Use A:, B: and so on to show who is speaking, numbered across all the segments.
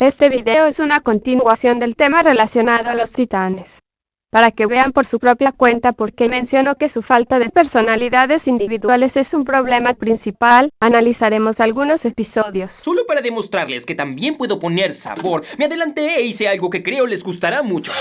A: Este video es una continuación del tema relacionado a los titanes. Para que vean por su propia cuenta por qué menciono que su falta de personalidades individuales es un problema principal, analizaremos algunos episodios.
B: Solo para demostrarles que también puedo poner sabor, me adelanté e hice algo que creo les gustará mucho.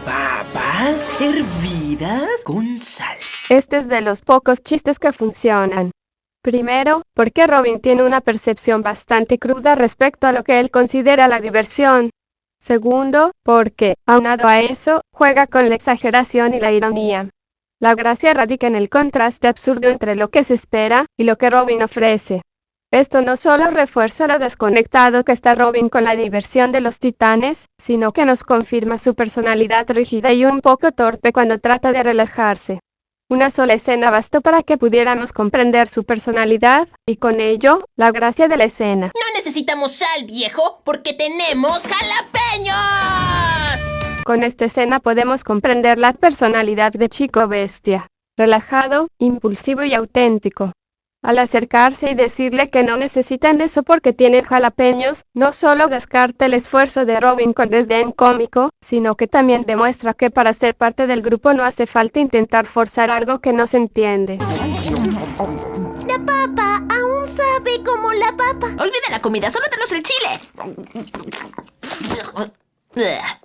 B: Papas hervidas con sal.
A: Este es de los pocos chistes que funcionan. Primero, porque Robin tiene una percepción bastante cruda respecto a lo que él considera la diversión. Segundo, porque, aunado a eso, juega con la exageración y la ironía. La gracia radica en el contraste absurdo entre lo que se espera y lo que Robin ofrece. Esto no solo refuerza lo desconectado que está Robin con la diversión de los titanes, sino que nos confirma su personalidad rígida y un poco torpe cuando trata de relajarse. Una sola escena bastó para que pudiéramos comprender su personalidad, y con ello, la gracia de la escena.
C: No necesitamos sal, viejo, porque tenemos jalapeños.
A: Con esta escena podemos comprender la personalidad de Chico Bestia. Relajado, impulsivo y auténtico. Al acercarse y decirle que no necesitan eso porque tienen jalapeños, no solo descarta el esfuerzo de Robin con desdén cómico, sino que también demuestra que para ser parte del grupo no hace falta intentar forzar algo que no se entiende.
C: La papa aún sabe como la papa. Olvida la comida, solo danos el chile.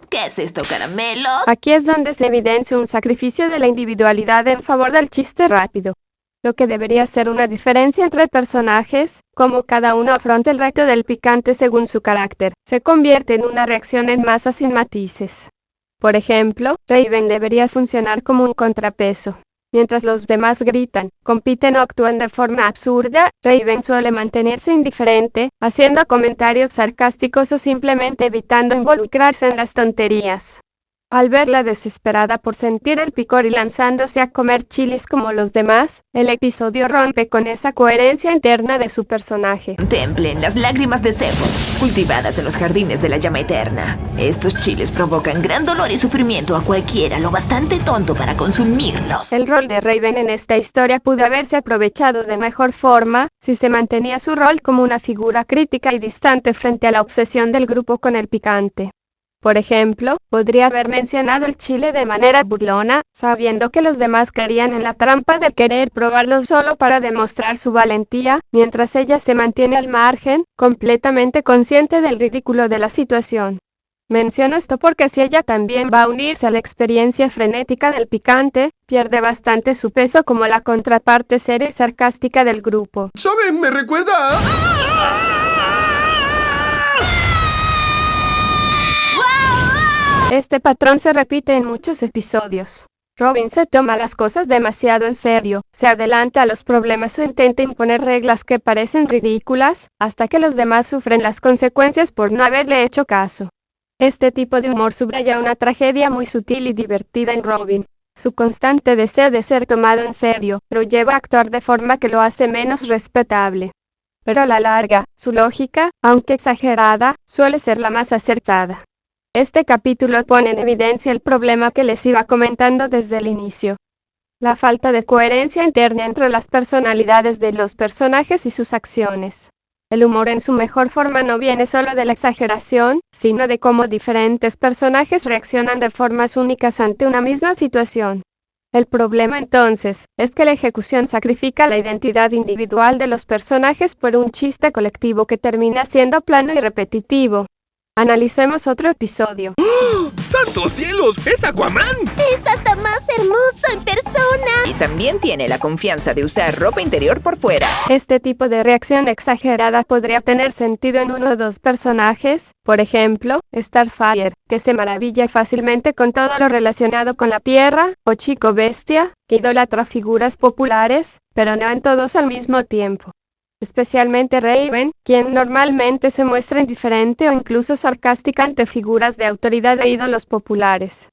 C: ¿Qué es esto, caramelos?
A: Aquí es donde se evidencia un sacrificio de la individualidad en favor del chiste rápido. Lo que debería ser una diferencia entre personajes, como cada uno afronta el reto del picante según su carácter, se convierte en una reacción en masa sin matices. Por ejemplo, Raven debería funcionar como un contrapeso. Mientras los demás gritan, compiten o actúan de forma absurda, Raven suele mantenerse indiferente, haciendo comentarios sarcásticos o simplemente evitando involucrarse en las tonterías. Al verla desesperada por sentir el picor y lanzándose a comer chiles como los demás, el episodio rompe con esa coherencia interna de su personaje.
D: Contemplen las lágrimas de Zephos, cultivadas en los jardines de la llama eterna. Estos chiles provocan gran dolor y sufrimiento a cualquiera lo bastante tonto para consumirlos.
A: El rol de Raven en esta historia pudo haberse aprovechado de mejor forma, si se mantenía su rol como una figura crítica y distante frente a la obsesión del grupo con el picante. Por ejemplo, podría haber mencionado el chile de manera burlona, sabiendo que los demás caerían en la trampa de querer probarlo solo para demostrar su valentía, mientras ella se mantiene al margen, completamente consciente del ridículo de la situación. Menciono esto porque si ella también va a unirse a la experiencia frenética del picante, pierde bastante su peso como la contraparte seria y sarcástica del grupo.
E: ¿Saben? Me recuerda a...
A: Este patrón se repite en muchos episodios. Robin se toma las cosas demasiado en serio, se adelanta a los problemas o intenta imponer reglas que parecen ridículas, hasta que los demás sufren las consecuencias por no haberle hecho caso. Este tipo de humor subraya una tragedia muy sutil y divertida en Robin. Su constante deseo de ser tomado en serio, lo lleva a actuar de forma que lo hace menos respetable. Pero a la larga, su lógica, aunque exagerada, suele ser la más acertada. Este capítulo pone en evidencia el problema que les iba comentando desde el inicio. La falta de coherencia interna entre las personalidades de los personajes y sus acciones. El humor en su mejor forma no viene solo de la exageración, sino de cómo diferentes personajes reaccionan de formas únicas ante una misma situación. El problema entonces, es que la ejecución sacrifica la identidad individual de los personajes por un chiste colectivo que termina siendo plano y repetitivo. Analicemos otro episodio.
E: ¡Oh! ¡Santos cielos! ¡Es Aquaman!
C: Es hasta más hermoso en persona.
D: Y también tiene la confianza de usar ropa interior por fuera.
A: Este tipo de reacción exagerada podría tener sentido en uno o dos personajes, por ejemplo, Starfire, que se maravilla fácilmente con todo lo relacionado con la tierra, o Chico Bestia, que idolatra figuras populares, pero no en todos al mismo tiempo. Especialmente Raven, quien normalmente se muestra indiferente o incluso sarcástica ante figuras de autoridad e ídolos populares.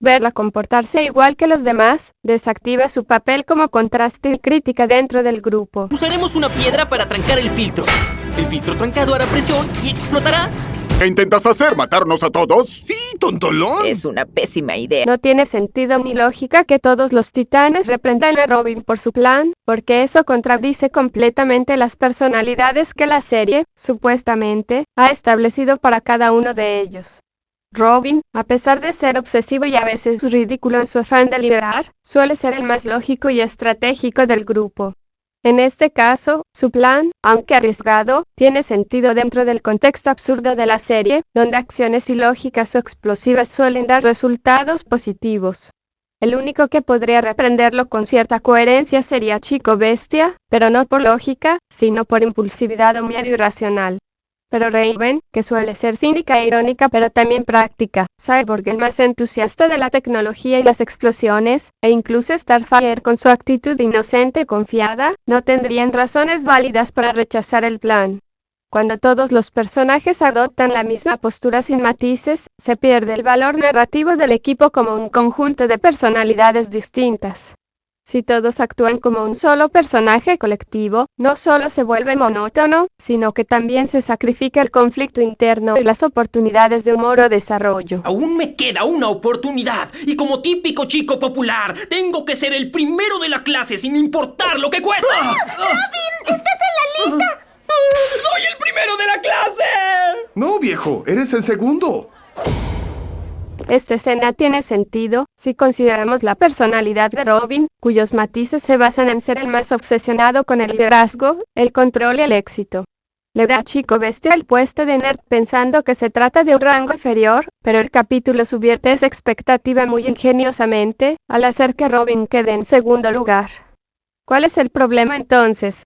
A: Verla comportarse igual que los demás, desactiva su papel como contraste y crítica dentro del grupo.
B: Usaremos una piedra para trancar el filtro. El filtro trancado hará presión y explotará.
E: ¿Qué intentas hacer? ¿Matarnos a todos? Sí, tontolón.
D: Es una pésima idea.
A: No tiene sentido ni lógica que todos los titanes reprendan a Robin por su plan, porque eso contradice completamente las personalidades que la serie, supuestamente, ha establecido para cada uno de ellos. Robin, a pesar de ser obsesivo y a veces ridículo en su afán de liderar, suele ser el más lógico y estratégico del grupo. En este caso, su plan, aunque arriesgado, tiene sentido dentro del contexto absurdo de la serie, donde acciones ilógicas o explosivas suelen dar resultados positivos. El único que podría reprenderlo con cierta coherencia sería Chico Bestia, pero no por lógica, sino por impulsividad o miedo irracional. Pero Raven, que suele ser cínica e irónica pero también práctica, Cyborg el más entusiasta de la tecnología y las explosiones, e incluso Starfire con su actitud inocente y confiada, no tendrían razones válidas para rechazar el plan. Cuando todos los personajes adoptan la misma postura sin matices, se pierde el valor narrativo del equipo como un conjunto de personalidades distintas. Si todos actúan como un solo personaje colectivo, no solo se vuelve monótono, sino que también se sacrifica el conflicto interno y las oportunidades de humor o desarrollo.
B: Aún me queda una oportunidad, y como típico chico popular, tengo que ser el primero de la clase sin importar lo que cueste.
C: ¡Robin! ¡Estás en la lista!
B: ¡Soy el primero de la clase!
E: No, viejo, eres el segundo.
A: Esta escena tiene sentido si consideramos la personalidad de Robin, cuyos matices se basan en ser el más obsesionado con el liderazgo, el control y el éxito. Le da a Chico Bestia el puesto de nerd pensando que se trata de un rango inferior, pero el capítulo subvierte esa expectativa muy ingeniosamente, al hacer que Robin quede en segundo lugar. ¿Cuál es el problema entonces?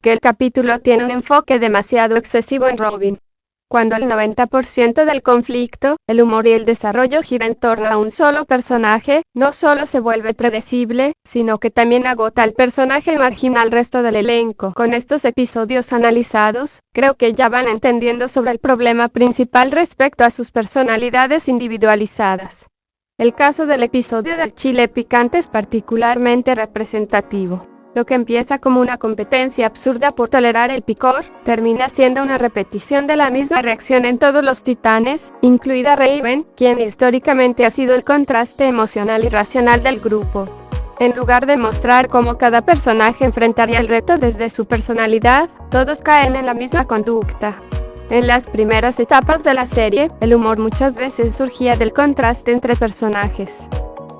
A: Que el capítulo tiene un enfoque demasiado excesivo en Robin. Cuando el 90% del conflicto, el humor y el desarrollo gira en torno a un solo personaje, no solo se vuelve predecible, sino que también agota al personaje y margina al resto del elenco. Con estos episodios analizados, creo que ya van entendiendo sobre el problema principal respecto a sus personalidades individualizadas. El caso del episodio del chile picante es particularmente representativo. Lo que empieza como una competencia absurda por tolerar el picor, termina siendo una repetición de la misma reacción en todos los titanes, incluida Raven, quien históricamente ha sido el contraste emocional y racional del grupo. En lugar de mostrar cómo cada personaje enfrentaría el reto desde su personalidad, todos caen en la misma conducta. En las primeras etapas de la serie, el humor muchas veces surgía del contraste entre personajes.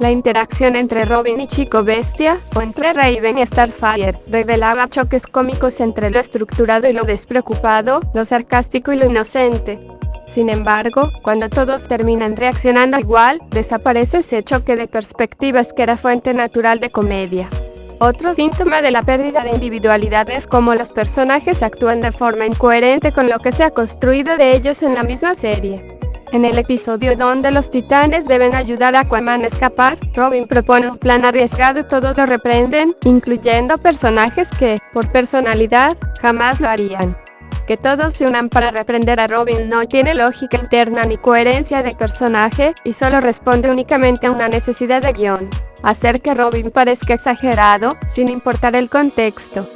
A: La interacción entre Robin y Chico Bestia, o entre Raven y Starfire, revelaba choques cómicos entre lo estructurado y lo despreocupado, lo sarcástico y lo inocente. Sin embargo, cuando todos terminan reaccionando igual, desaparece ese choque de perspectivas que era fuente natural de comedia. Otro síntoma de la pérdida de individualidad es cómo los personajes actúan de forma incoherente con lo que se ha construido de ellos en la misma serie. En el episodio donde los titanes deben ayudar a Aquaman a escapar, Robin propone un plan arriesgado y todos lo reprenden, incluyendo personajes que, por personalidad, jamás lo harían. Que todos se unan para reprender a Robin no tiene lógica interna ni coherencia de personaje, y solo responde únicamente a una necesidad de guión: hacer que Robin parezca exagerado, sin importar el contexto.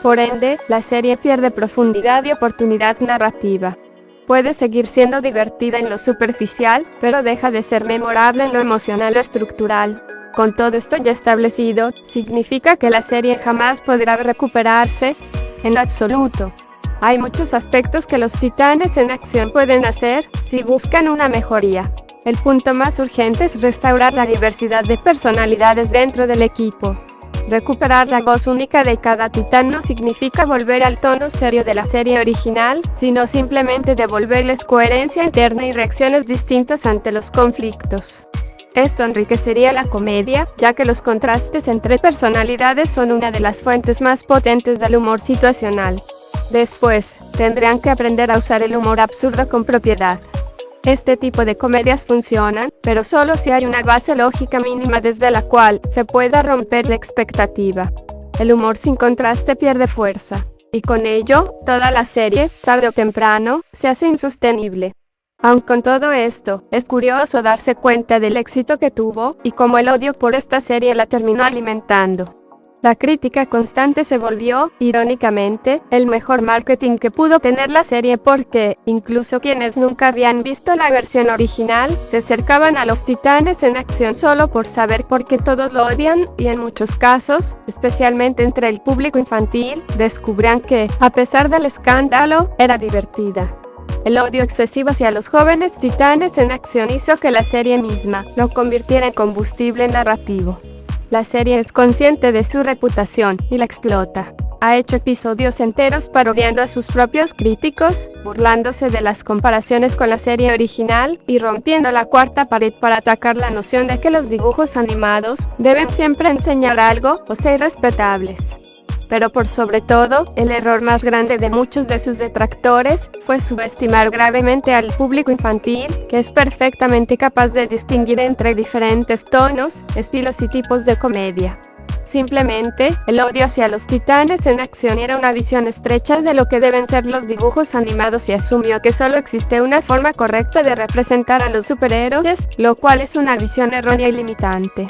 A: Por ende, la serie pierde profundidad y oportunidad narrativa. Puede seguir siendo divertida en lo superficial, pero deja de ser memorable en lo emocional o estructural. Con todo esto ya establecido, significa que la serie jamás podrá recuperarse, en lo absoluto. Hay muchos aspectos que los titanes en acción pueden hacer, si buscan una mejoría. El punto más urgente es restaurar la diversidad de personalidades dentro del equipo. Recuperar la voz única de cada titán no significa volver al tono serio de la serie original, sino simplemente devolverles coherencia interna y reacciones distintas ante los conflictos. Esto enriquecería la comedia, ya que los contrastes entre personalidades son una de las fuentes más potentes del humor situacional. Después, tendrán que aprender a usar el humor absurdo con propiedad. Este tipo de comedias funcionan, pero solo si hay una base lógica mínima desde la cual se pueda romper la expectativa. El humor sin contraste pierde fuerza, y con ello, toda la serie, tarde o temprano, se hace insostenible. Aun con todo esto, es curioso darse cuenta del éxito que tuvo, y cómo el odio por esta serie la terminó alimentando. La crítica constante se volvió, irónicamente, el mejor marketing que pudo tener la serie porque, incluso quienes nunca habían visto la versión original, se acercaban a los Titanes en acción solo por saber por qué todos lo odian, y en muchos casos, especialmente entre el público infantil, descubrían que, a pesar del escándalo, era divertida. El odio excesivo hacia los jóvenes Titanes en acción hizo que la serie misma lo convirtiera en combustible narrativo. La serie es consciente de su reputación y la explota. Ha hecho episodios enteros parodiando a sus propios críticos, burlándose de las comparaciones con la serie original y rompiendo la cuarta pared para atacar la noción de que los dibujos animados deben siempre enseñar algo o ser respetables. Pero por sobre todo, el error más grande de muchos de sus detractores fue subestimar gravemente al público infantil, que es perfectamente capaz de distinguir entre diferentes tonos, estilos y tipos de comedia. Simplemente, el odio hacia los Titanes en acción era una visión estrecha de lo que deben ser los dibujos animados y asumió que solo existe una forma correcta de representar a los superhéroes, lo cual es una visión errónea y limitante.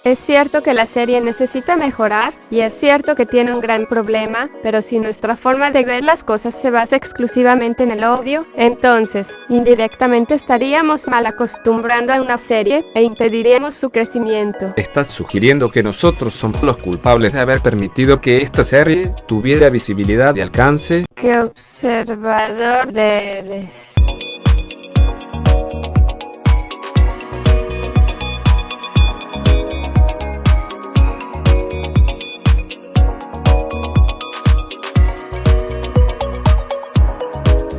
A: Es cierto que la serie necesita mejorar, y es cierto que tiene un gran problema, pero si nuestra forma de ver las cosas se basa exclusivamente en el odio, entonces, indirectamente estaríamos mal acostumbrando a una serie, e impediríamos su crecimiento.
F: Estás sugiriendo que nosotros somos los culpables de haber permitido que esta serie tuviera visibilidad y alcance.
A: ¡Qué observador eres!